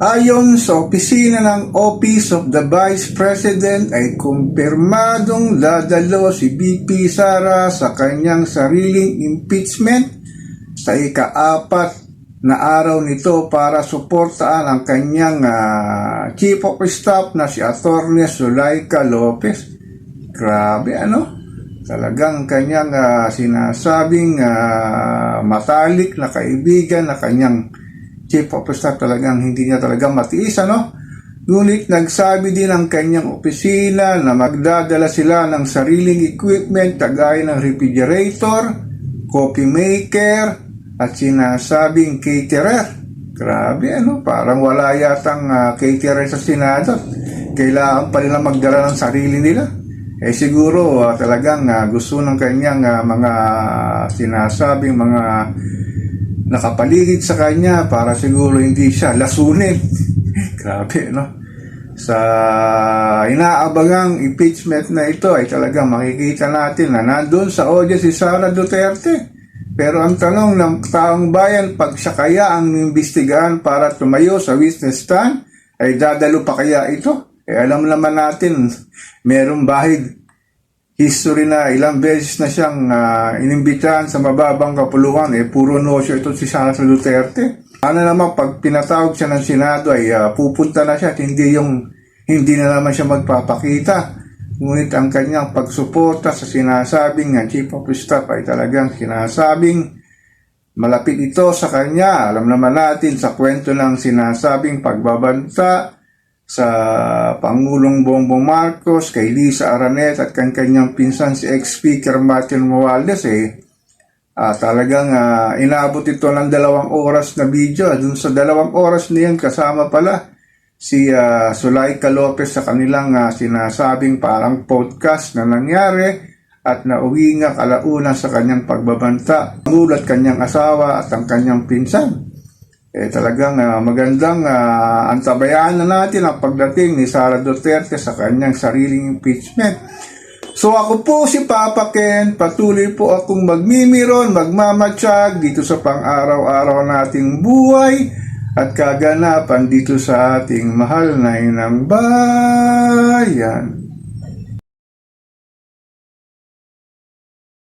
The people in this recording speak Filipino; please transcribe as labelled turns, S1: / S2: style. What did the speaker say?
S1: Ayon sa opisina ng Office of the Vice President ay kumpirmadong dadalo si VP Sara sa kanyang sariling impeachment sa ika-4 na araw nito para suportaan ang kanyang Chief of Staff na si Atty. Zulaika Lopez. Grabe talagang kanyang sinasabing matalik na kaibigan na kanyang Chief of Staff, talagang hindi niya talaga matiis, Ngunit nagsabi din ang kanyang opisina na magdadala sila ng sariling equipment kagaya ng refrigerator, coffee maker, at sinasabing caterer. Grabe, parang wala yatang caterer sa Senado. Kailangan pa nila magdala ng sarili nila. Siguro talagang gusto ng kanyang mga sinasabing mga nakapaligid sa kanya para siguro hindi siya lasunin. Grabe, Sa inaabangang impeachment na ito ay talagang makikita natin na nandun sa audience si Sara Duterte. Pero ang tanong ng taong bayan, pag siya kaya ang imbestigahan para tumayo sa witness stand, ay dadalo pa kaya ito? Alam naman natin, merong bahid history na ilang beses na siyang inimbitahan sa mababang kapuluan, puro no-show ito si Sara Duterte. Naman pag pinatawag siya ng Senado ay pupunta na siya at hindi na naman siya magpapakita. Ngunit ang kanyang pagsuporta sa sinasabing Chief of Staff ay talagang sinasabing malapit ito sa kanya. Alam naman natin sa kwento ng sinasabing pagbabanta sa Pangulong Bongbong Marcos, kay Lisa Aranet at kanyang pinsan si ex-speaker Martin Romualdez, talagang inaabot ito ng 2 oras na video. Dun sa 2 oras na yan, kasama pala si Zulaika Lopez sa kanilang sinasabing parang podcast na nangyari at nauwi nga kalauna sa kanyang pagbabanta. Mulat kanyang asawa at ang kanyang pinsan. Talagang magandang antabayan na natin ang pagdating ni Sara Duterte sa kanyang sariling impeachment. So ako po si Papa Ken, patuloy po akong magmimiron, magmamatsyag dito sa pang-araw-araw nating buhay at kaganapan dito sa ating mahal na inang bayan.